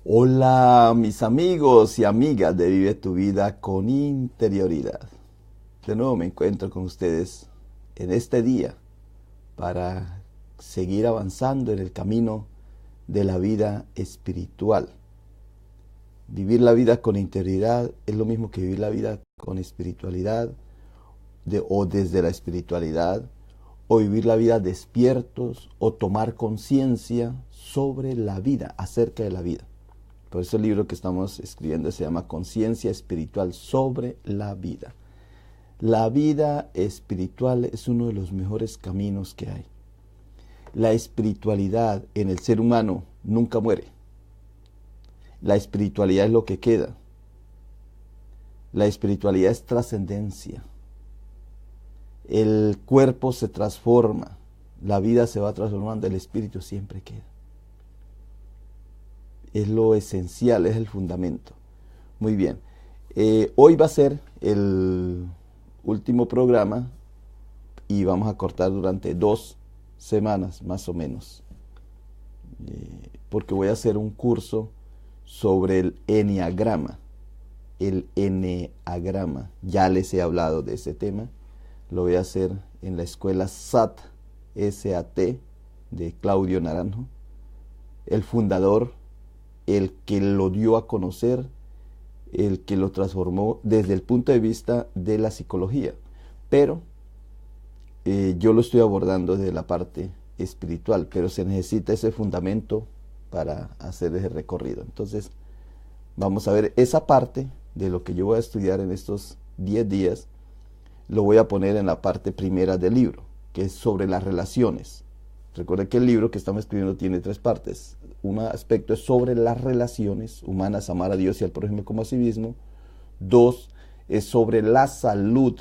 Hola mis amigos y amigas de Vive tu vida con interioridad. De nuevo me encuentro con ustedes en este día para seguir avanzando en el camino de la vida espiritual. Vivir la vida con interioridad es lo mismo que vivir la vida con espiritualidad o desde la espiritualidad, o vivir la vida despiertos o tomar conciencia sobre la vida, acerca de la vida. Por eso el libro que estamos escribiendo se llama Conciencia Espiritual sobre la vida. La vida espiritual es uno de los mejores caminos que hay. La espiritualidad en el ser humano nunca muere. La espiritualidad es lo que queda. La espiritualidad es trascendencia. El cuerpo se transforma, la vida se va transformando, el espíritu siempre queda. Es lo esencial, es el fundamento. Muy bien. Hoy va a ser el último programa y vamos a cortar durante 2 semanas más o menos. Porque voy a hacer un curso sobre el eneagrama. El eneagrama. Ya les he hablado de ese tema. Lo voy a hacer en la escuela SAT de Claudio Naranjo. El fundador, el que lo dio a conocer, el que lo transformó desde el punto de vista de la psicología. Pero yo lo estoy abordando desde la parte espiritual, pero se necesita ese fundamento para hacer ese recorrido. Entonces, vamos a ver esa parte de lo que yo voy a estudiar en estos 10 días. Lo voy a poner en la parte primera del libro, que es sobre las relaciones. Recuerden que el libro que estamos escribiendo tiene 3 partes. Un aspecto es sobre las relaciones humanas, amar a Dios y al prójimo como a sí mismo. 2 es sobre la salud,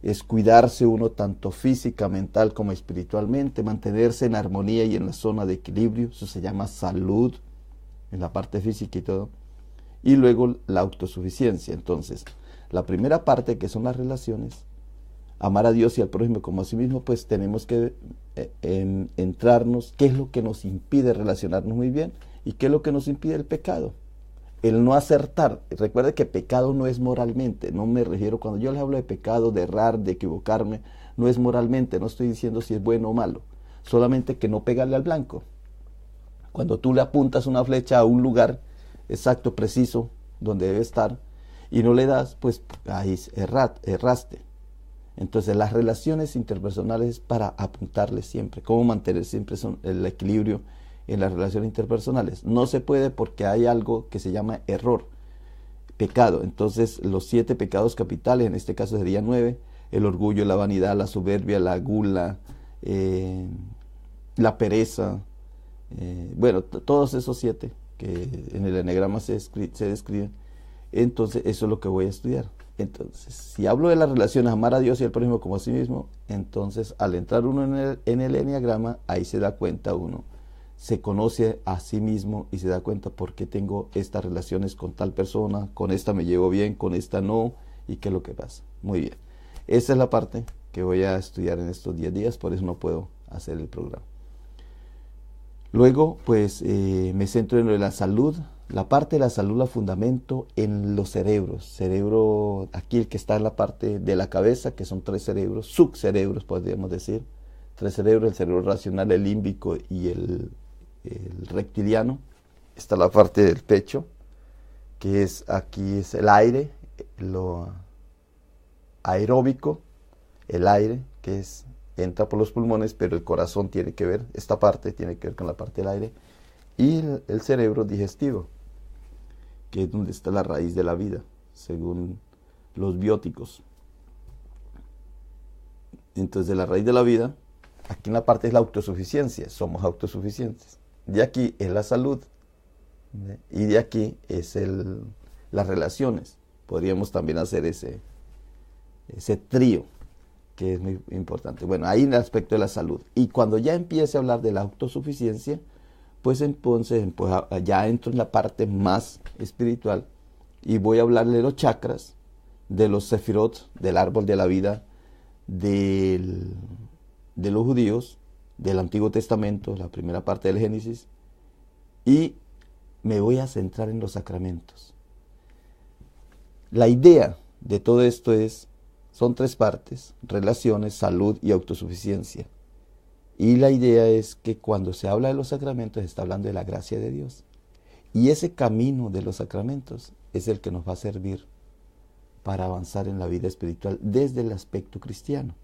es cuidarse uno tanto física, mental como espiritualmente, mantenerse en armonía y en la zona de equilibrio, eso se llama salud, en la parte física y todo. Y luego la autosuficiencia. Entonces, la primera parte, que son las relaciones, amar a Dios y al prójimo como a sí mismo, pues tenemos que entrarnos qué es lo que nos impide relacionarnos muy bien y qué es lo que nos impide el pecado. El no acertar. Recuerde que pecado no es moralmente. No me refiero, cuando yo les hablo de pecado, de errar, de equivocarme, no es moralmente. No estoy diciendo si es bueno o malo. Solamente que no pegarle al blanco. Cuando tú le apuntas una flecha a un lugar exacto, preciso, donde debe estar, y no le das, pues ahí erraste. Entonces las relaciones interpersonales es para apuntarle siempre, cómo mantener siempre el equilibrio en las relaciones interpersonales. No se puede porque hay algo que se llama error, pecado. Entonces los 7 pecados capitales, en este caso serían 9, el orgullo, la vanidad, la soberbia, la gula, la pereza, bueno, todos esos 7 que en el eneagrama se describen. Entonces eso es lo que voy a estudiar. Entonces, si hablo de las relaciones, amar a Dios y al prójimo como a sí mismo, entonces al entrar uno en el eneagrama, ahí se da cuenta uno, se conoce a sí mismo y se da cuenta por qué tengo estas relaciones con tal persona, con esta me llevo bien, con esta no, y qué es lo que pasa. Muy bien, esa es la parte que voy a estudiar en estos 10 días, por eso no puedo hacer el programa. Luego, pues me centro en lo de la salud. La parte de la salud la fundamento en los cerebros. Cerebro, aquí el que está en la parte de la cabeza, que son 3 cerebros, subcerebros podríamos decir. 3 cerebros, el cerebro racional, el límbico y el reptiliano. Está la parte del pecho, que es aquí es el aire, lo aeróbico, el aire, que es entra por los pulmones, pero el corazón tiene que ver, esta parte tiene que ver con la parte del aire, y el cerebro digestivo, que es donde está la raíz de la vida, según los bióticos. Entonces, la raíz de la vida, aquí en la parte es la autosuficiencia, somos autosuficientes. De aquí es la salud, y de aquí es las relaciones. Podríamos también hacer ese trío, que es muy importante. Bueno, ahí en el aspecto de la salud. Y cuando ya empiece a hablar de la autosuficiencia, pues entonces ya entro en la parte más espiritual y voy a hablarle de los chakras, de los sefirot, del árbol de la vida, de los judíos, del Antiguo Testamento, la primera parte del Génesis, y me voy a centrar en los sacramentos. La idea de todo esto son tres partes: relaciones, salud y autosuficiencia. Y la idea es que cuando se habla de los sacramentos se está hablando de la gracia de Dios. Y ese camino de los sacramentos es el que nos va a servir para avanzar en la vida espiritual desde el aspecto cristiano,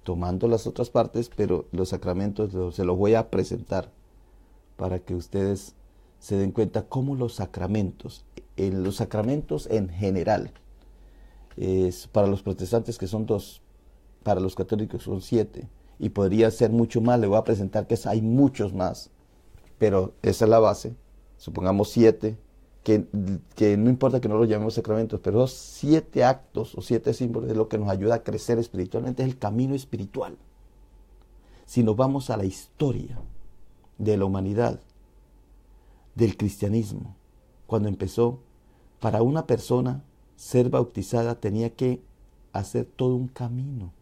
tomando las otras partes, pero los sacramentos se los voy a presentar para que ustedes se den cuenta cómo los sacramentos en general, para los protestantes que son 2, para los católicos son 7, y podría ser mucho más. Le voy a presentar que hay muchos más, pero esa es la base. Supongamos 7, que no importa que no los llamemos sacramentos, pero los 7 actos o 7 símbolos es lo que nos ayuda a crecer espiritualmente, es el camino espiritual. Si nos vamos a la historia de la humanidad, del cristianismo, cuando empezó, para una persona ser bautizada tenía que hacer todo un camino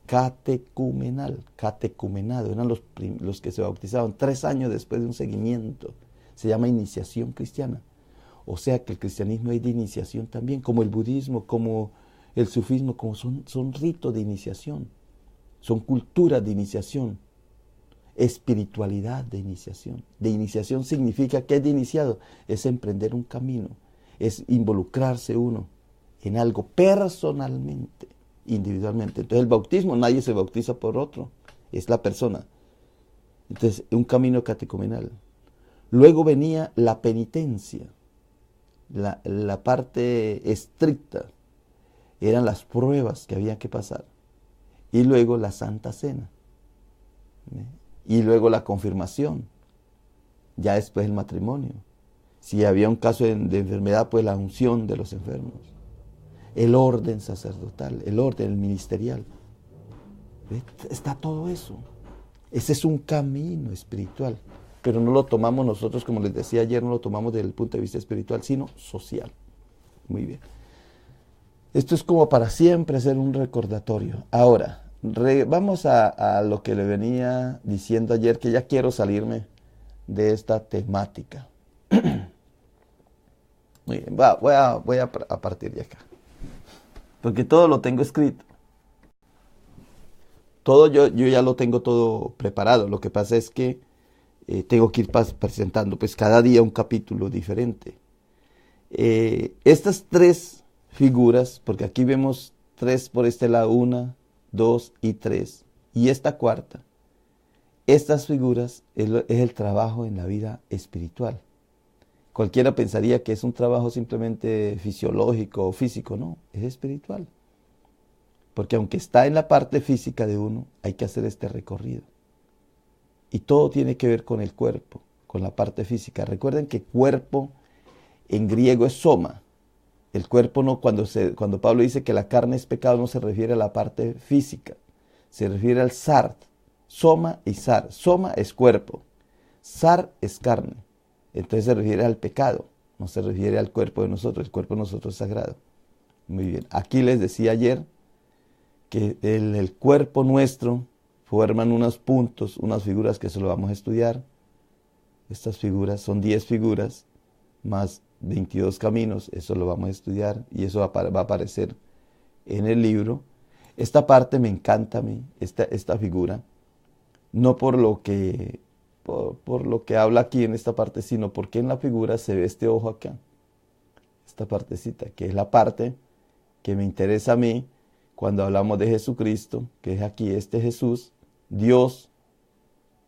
catecumenado, eran los que se bautizaban 3 años después de un seguimiento, se llama iniciación cristiana. O sea que el cristianismo es de iniciación también, como el budismo, como el sufismo, como son ritos de iniciación, son culturas de iniciación, espiritualidad de iniciación. De iniciación significa que es de iniciado, es emprender un camino, es involucrarse uno en algo personalmente, individualmente. Entonces el bautismo, nadie se bautiza por otro, es la persona. Entonces un camino catecumenal. Luego venía la penitencia, la parte estricta, eran las pruebas que había que pasar. Y luego la Santa Cena. Y luego la confirmación. Ya después el matrimonio. Si había un caso de enfermedad, pues la unción de los enfermos. El orden sacerdotal, el orden ministerial. Está todo eso. Ese es un camino espiritual. Pero no lo tomamos nosotros, como les decía ayer, no lo tomamos desde el punto de vista espiritual, sino social. Muy bien. Esto es como para siempre hacer un recordatorio. Ahora, vamos a lo que le venía diciendo ayer, que ya quiero salirme de esta temática. Muy bien, voy a partir de acá. Porque todo lo tengo escrito. Todo yo ya lo tengo todo preparado. Lo que pasa es que tengo que ir presentando pues cada día un capítulo diferente. Estas 3 figuras, porque aquí vemos 3 por este lado, 1, 2 y 3, y esta 4, estas figuras es el trabajo en la vida espiritual. Cualquiera pensaría que es un trabajo simplemente fisiológico o físico, no, es espiritual. Porque aunque está en la parte física de uno, hay que hacer este recorrido. Y todo tiene que ver con el cuerpo, con la parte física. Recuerden que cuerpo en griego es soma. El cuerpo no, cuando Pablo dice que la carne es pecado, no se refiere a la parte física, se refiere al sar, soma y sar. Soma es cuerpo, sar es carne. Entonces se refiere al pecado, no se refiere al cuerpo de nosotros. El cuerpo de nosotros es sagrado. Muy bien. Aquí les decía ayer que el cuerpo nuestro forman unos puntos, unas figuras que se lo vamos a estudiar. Estas figuras son 10 figuras más 22 caminos, eso lo vamos a estudiar y eso va a aparecer en el libro. Esta parte me encanta a mí, esta figura, no por lo que habla aquí en esta parte, sino porque en la figura se ve este ojo acá, esta partecita, que es la parte que me interesa a mí cuando hablamos de Jesucristo, que es aquí este Jesús, Dios,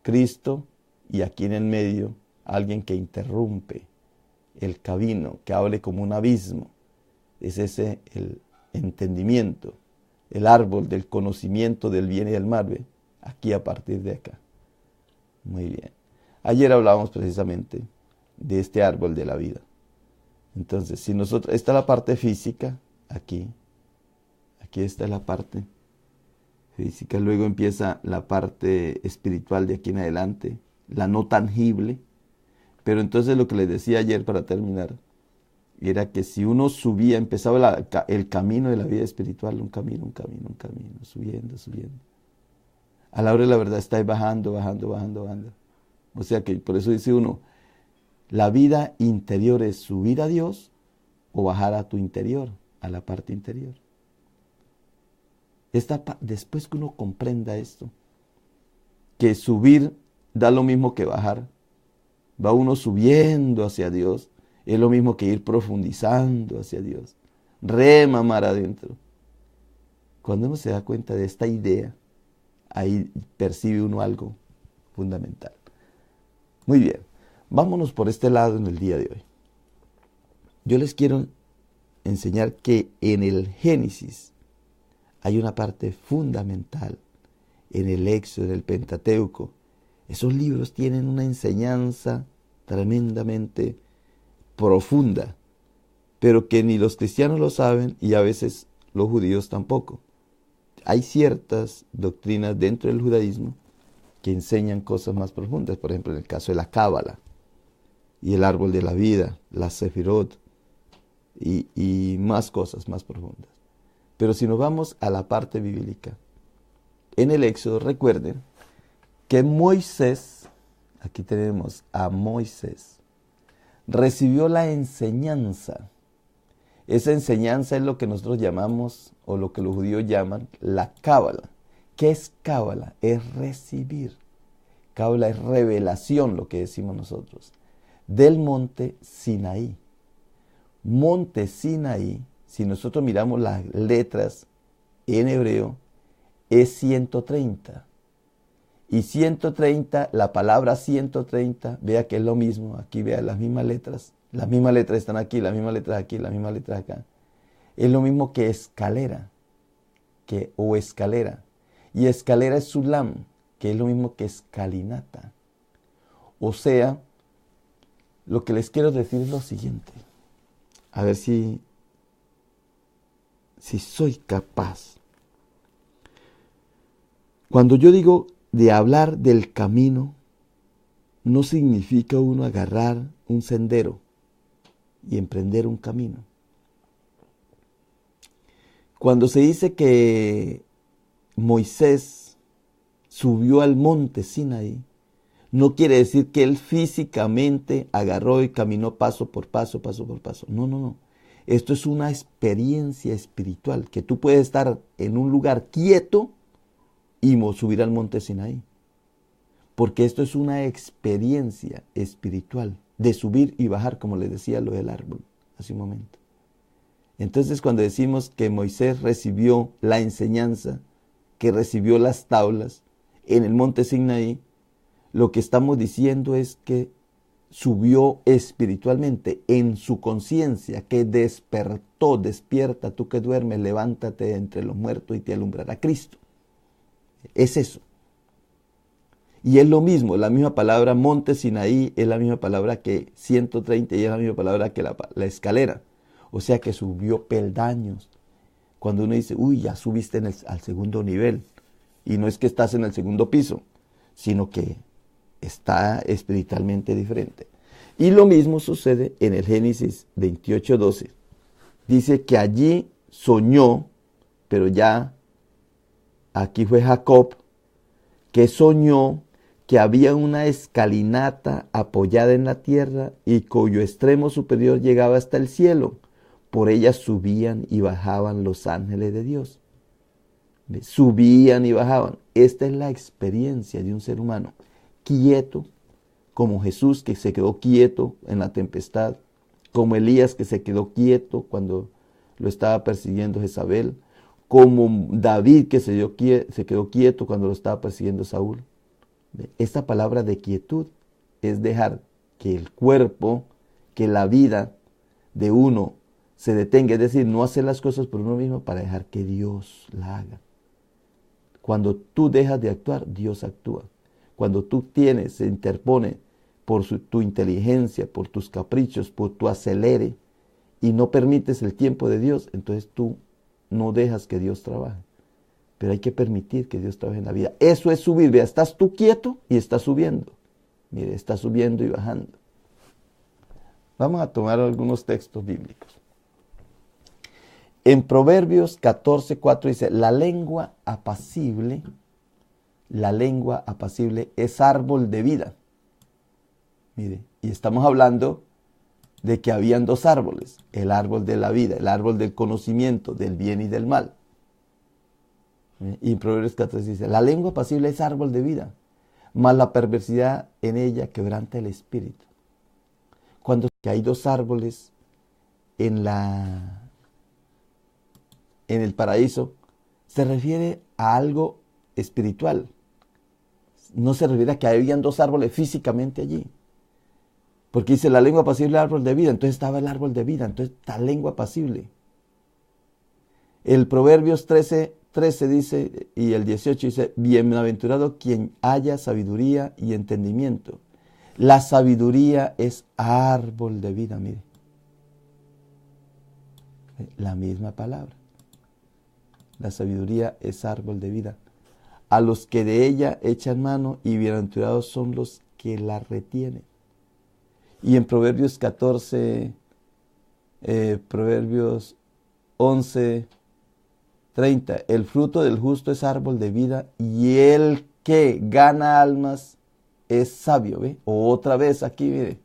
Cristo, y aquí en el medio alguien que interrumpe el camino, que hable como un abismo. Es ese el entendimiento, el árbol del conocimiento del bien y del mal, ¿ve? Aquí a partir de acá. Muy bien. Ayer hablábamos precisamente de este árbol de la vida. Entonces, si nosotros, esta es la parte física, aquí está la parte física, luego empieza la parte espiritual de aquí en adelante, la no tangible. Pero entonces lo que les decía ayer para terminar, era que si uno subía, empezaba el camino de la vida espiritual, un camino, subiendo. A la hora de la verdad está bajando. O sea que por eso dice uno, La vida interior es subir a Dios o bajar a tu interior, a la parte interior. Después que uno comprenda esto, que subir da lo mismo que bajar, va uno subiendo hacia Dios, es lo mismo que ir profundizando hacia Dios, remamar adentro. Cuando uno se da cuenta de esta idea, ahí percibe uno algo fundamental. Muy bien, vámonos por este lado en el día de hoy. Yo les quiero enseñar que en el Génesis hay una parte fundamental, en el Éxodo, en el Pentateuco. Esos libros tienen una enseñanza tremendamente profunda, pero que ni los cristianos lo saben y a veces los judíos tampoco. Hay ciertas doctrinas dentro del judaísmo que enseñan cosas más profundas, por ejemplo en el caso de la Cábala y el árbol de la vida, la Sefirot y más cosas más profundas. Pero si nos vamos a la parte bíblica, en el Éxodo recuerden que Moisés, aquí tenemos a Moisés, recibió la enseñanza. Esa enseñanza es lo que nosotros llamamos, o lo que los judíos llaman, la Cábala. ¿Qué es Cábala? Es recibir. Cábala es revelación, lo que decimos nosotros, del monte Sinaí. Monte Sinaí, si nosotros miramos las letras en hebreo, es 130. Y 130, la palabra 130, vea que es lo mismo. Aquí vea las mismas letras. Las mismas letras están aquí, las mismas letras aquí, las mismas letras acá. Es lo mismo que escalera, o escalera. Y escalera es sulam, que es lo mismo que escalinata. O sea, lo que les quiero decir es lo siguiente. A ver si soy capaz. Cuando yo digo de hablar del camino, no significa uno agarrar un sendero y emprender un camino. Cuando se dice que Moisés subió al monte Sinaí, no quiere decir que él físicamente agarró y caminó paso por paso, paso por paso. No. Esto es una experiencia espiritual, que tú puedes estar en un lugar quieto y subir al monte Sinaí. Porque esto es una experiencia espiritual de subir y bajar, como les decía lo del árbol hace un momento. Entonces, cuando decimos que Moisés recibió la enseñanza, que recibió las tablas en el monte Sinaí, lo que estamos diciendo es que subió espiritualmente en su conciencia, que despertó, despierta tú que duermes, levántate de entre los muertos y te alumbrará Cristo. Es eso. Y es lo mismo, la misma palabra monte Sinaí es la misma palabra que 130 y es la misma palabra que la escalera. O sea que subió peldaños. Cuando uno dice, uy, ya subiste al segundo nivel. Y no es que estás en el segundo piso, sino que está espiritualmente diferente. Y lo mismo sucede en el Génesis 28:12. Dice que allí soñó, pero ya aquí fue Jacob, que soñó que había una escalinata apoyada en la tierra y cuyo extremo superior llegaba hasta el cielo. Por ella subían y bajaban los ángeles de Dios. Subían y bajaban. Esta es la experiencia de un ser humano quieto, como Jesús que se quedó quieto en la tempestad, como Elías que se quedó quieto cuando lo estaba persiguiendo Jezabel, como David que se quedó quieto cuando lo estaba persiguiendo Saúl. Esta palabra de quietud es dejar que el cuerpo, que la vida de uno se detenga, es decir, no hacer las cosas por uno mismo para dejar que Dios la haga. Cuando tú dejas de actuar, Dios actúa. Cuando tú se interpone por tu inteligencia, por tus caprichos, por tu acelere y no permites el tiempo de Dios, entonces tú no dejas que Dios trabaje. Pero hay que permitir que Dios trabaje en la vida. Eso es subir. Vea, estás tú quieto y estás subiendo. Mire, estás subiendo y bajando. Vamos a tomar algunos textos bíblicos. En Proverbios 14:4 dice, la lengua apacible es árbol de vida. Mire, y estamos hablando de que habían dos árboles, el árbol de la vida, el árbol del conocimiento, del bien y del mal. Y en Proverbios 14 dice, la lengua pasible es árbol de vida, mas la perversidad en ella quebranta el espíritu. Cuando hay dos árboles en el paraíso, se refiere a algo espiritual. No se refiere a que habían dos árboles físicamente allí. Porque dice la lengua pasible es el árbol de vida, entonces estaba el árbol de vida, entonces la lengua pasible. El Proverbios 13 dice, y el 18 dice, bienaventurado quien haya sabiduría y entendimiento. La sabiduría es árbol de vida, mire. La misma palabra. La sabiduría es árbol de vida. A los que de ella echan mano, y bienaventurados son los que la retienen. Y en Proverbios 14, Proverbios 11, 30, el fruto del justo es árbol de vida, y el que gana almas es sabio, ¿ve? O otra vez aquí, mire,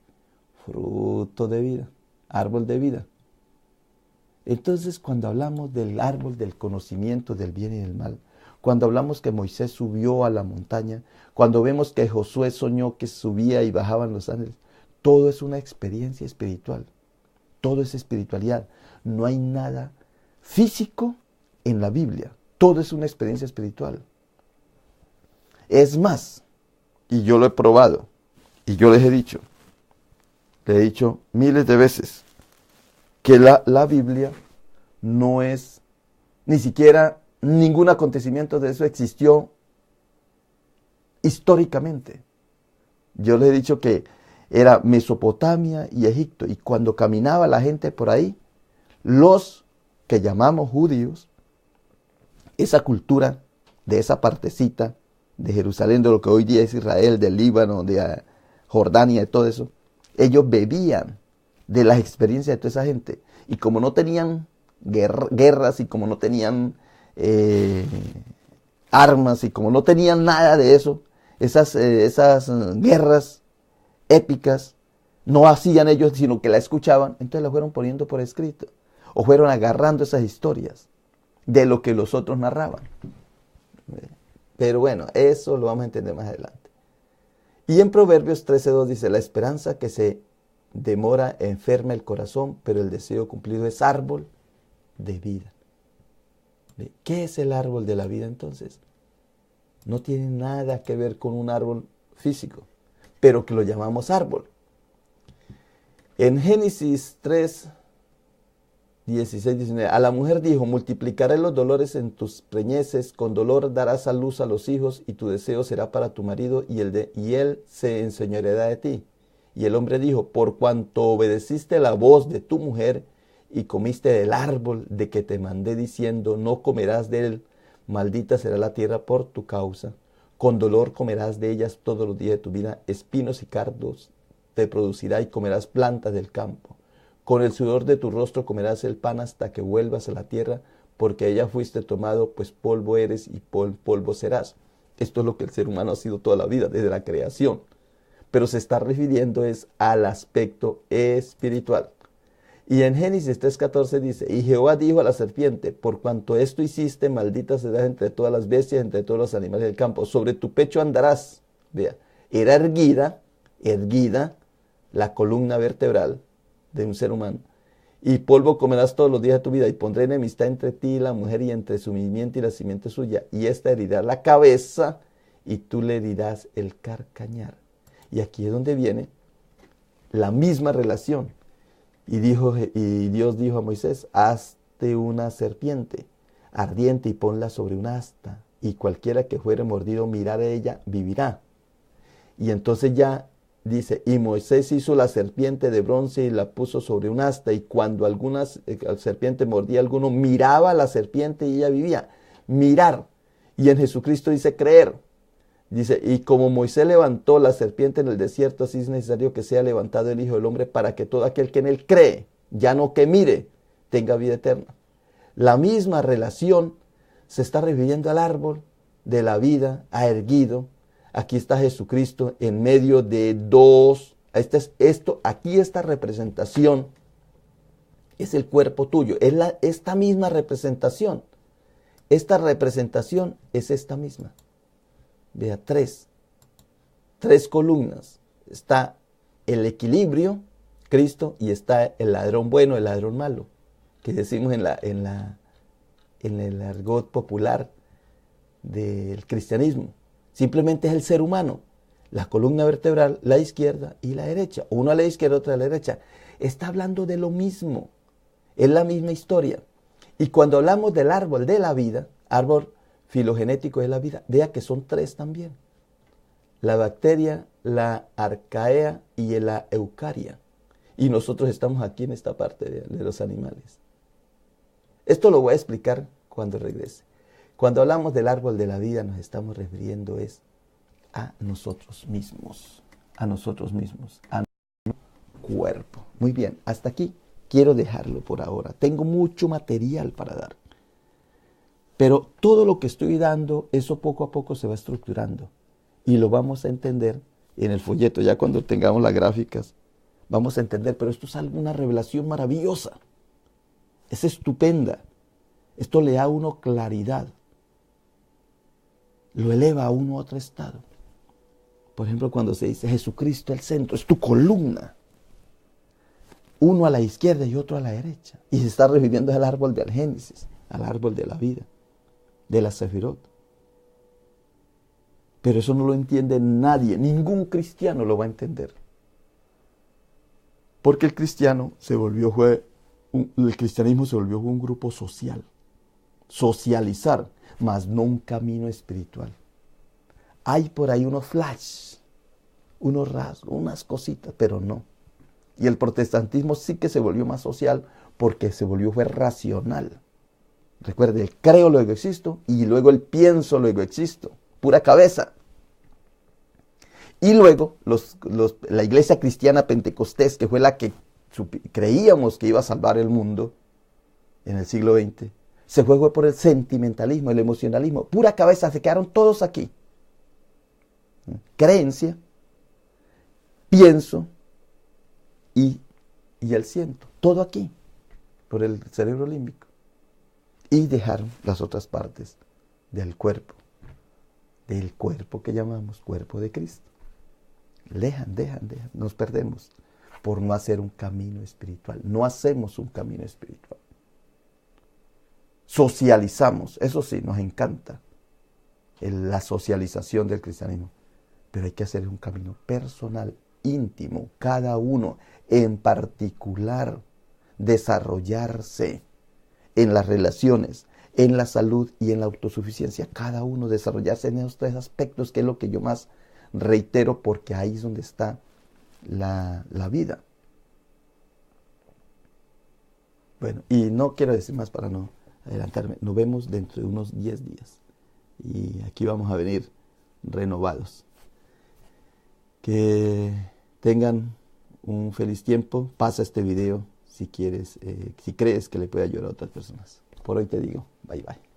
fruto de vida, árbol de vida. Entonces, cuando hablamos del árbol del conocimiento del bien y del mal, cuando hablamos que Moisés subió a la montaña, cuando vemos que Josué soñó que subía y bajaban los ángeles, todo es una experiencia espiritual. Todo es espiritualidad. No hay nada físico en la Biblia. Todo es una experiencia espiritual. Es más, y yo lo he probado, y yo les he dicho miles de veces, que la Biblia no es, ni siquiera ningún acontecimiento de eso existió históricamente. Yo les he dicho que era Mesopotamia y Egipto, y cuando caminaba la gente por ahí, los que llamamos judíos, esa cultura de esa partecita de Jerusalén, de lo que hoy día es Israel, del Líbano, de Jordania, de todo eso, ellos bebían de las experiencias de toda esa gente. Y como no tenían guerras, y como no tenían armas, y como no tenían nada de eso, esas guerras épicas, no hacían ellos, sino que la escuchaban, entonces la fueron poniendo por escrito, o fueron agarrando esas historias de lo que los otros narraban. Pero bueno, eso lo vamos a entender más adelante. Y en Proverbios 13:2 dice, la esperanza que se demora enferma el corazón, pero el deseo cumplido es árbol de vida. ¿Qué es el árbol de la vida entonces? No tiene nada que ver con un árbol físico, pero que lo llamamos árbol. En Génesis 3, 16, 19, a la mujer dijo, multiplicaré los dolores en tus preñeces, con dolor darás a luz a los hijos, y tu deseo será para tu marido, y él se enseñoreará de ti. Y el hombre dijo, por cuanto obedeciste la voz de tu mujer, y comiste del árbol de que te mandé diciendo, no comerás de él, maldita será la tierra por tu causa. Con dolor comerás de ellas todos los días de tu vida, espinos y cardos te producirá, y comerás plantas del campo. Con el sudor de tu rostro comerás el pan hasta que vuelvas a la tierra, porque ella fuiste tomado, pues polvo eres y polvo serás. Esto es lo que el ser humano ha sido toda la vida, desde la creación. Pero se está refiriendo es al aspecto espiritual. Y en Génesis 3:14 dice, y Jehová dijo a la serpiente, por cuanto esto hiciste, maldita serás entre todas las bestias, entre todos los animales del campo. Sobre tu pecho andarás. Vea, era erguida la columna vertebral de un ser humano. Y polvo comerás todos los días de tu vida, y pondré enemistad entre ti y la mujer, y entre su simiente y la simiente suya. Y esta herirá la cabeza, y tú le herirás el carcañar. Y aquí es donde viene la misma relación. Y Dios dijo a Moisés, hazte una serpiente ardiente y ponla sobre un asta, y cualquiera que fuere mordido mirar a ella vivirá. Y entonces ya dice, y Moisés hizo la serpiente de bronce y la puso sobre un asta, y cuando alguna serpiente mordía a alguno, miraba a la serpiente y ella vivía. Mirar. Y en Jesucristo dice creer. Dice, y como Moisés levantó la serpiente en el desierto, así es necesario que sea levantado el Hijo del Hombre, para que todo aquel que en él cree, ya no que mire, tenga vida eterna. La misma relación se está refiriendo al árbol de la vida, a erguido. Aquí está Jesucristo en medio de dos Aquí esta representación es el cuerpo tuyo, es esta misma representación. Esta representación es esta misma. Vea, tres columnas. Está el equilibrio, Cristo, y está el ladrón bueno, el ladrón malo, que decimos en el argot popular del cristianismo. Simplemente es el ser humano. La columna vertebral, la izquierda y la derecha. Uno a la izquierda, otro a la derecha. Está hablando de lo mismo. Es la misma historia. Y cuando hablamos del árbol de la vida, árbol filogenético de la vida, vea que son tres también. La bacteria, la arcaea y la eucaria. Y nosotros estamos aquí en esta parte de los animales. Esto lo voy a explicar cuando regrese. Cuando hablamos del árbol de la vida nos estamos refiriendo a nosotros mismos, a nuestro cuerpo. Muy bien, hasta aquí quiero dejarlo por ahora. Tengo mucho material para dar. Pero todo lo que estoy dando, eso poco a poco se va estructurando. Y lo vamos a entender en el folleto, ya cuando tengamos las gráficas. Vamos a entender, pero esto es una revelación maravillosa. Es estupenda. Esto le da a uno claridad. Lo eleva a uno a otro estado. Por ejemplo, cuando se dice Jesucristo al centro, es tu columna. Uno a la izquierda y otro a la derecha. Y se está refiriendo al árbol del Génesis, al árbol de la vida, de la Sefirot. Pero eso no lo entiende nadie, ningún cristiano lo va a entender. Porque el cristianismo se volvió un grupo social. Socializar, mas no un camino espiritual. Hay por ahí unos flash, unos rasgos, unas cositas, pero no. Y el protestantismo sí que se volvió más social porque fue racional. Recuerde, el creo, luego existo, y luego el pienso, luego existo. Pura cabeza. Y luego la iglesia cristiana pentecostés, que fue la que creíamos que iba a salvar el mundo en el siglo XX, se fue por el sentimentalismo, el emocionalismo. Pura cabeza, se quedaron todos aquí. Creencia, pienso y el siento. Todo aquí, por el cerebro límbico. Y dejaron las otras partes del cuerpo que llamamos cuerpo de Cristo. Dejan, nos perdemos por no hacer un camino espiritual. No hacemos un camino espiritual. Socializamos, eso sí, nos encanta la socialización del cristianismo, pero hay que hacer un camino personal, íntimo, cada uno en particular, desarrollarse en las relaciones, en la salud y en la autosuficiencia, cada uno desarrollarse en esos tres aspectos, que es lo que yo más reitero, porque ahí es donde está la vida. Bueno, y no quiero decir más para no adelantarme. Nos vemos dentro de unos 10 días. Y aquí vamos a venir renovados. Que tengan un feliz tiempo. Pasa este video si quieres, si crees que le puede ayudar a otras personas. Por hoy te digo, bye bye.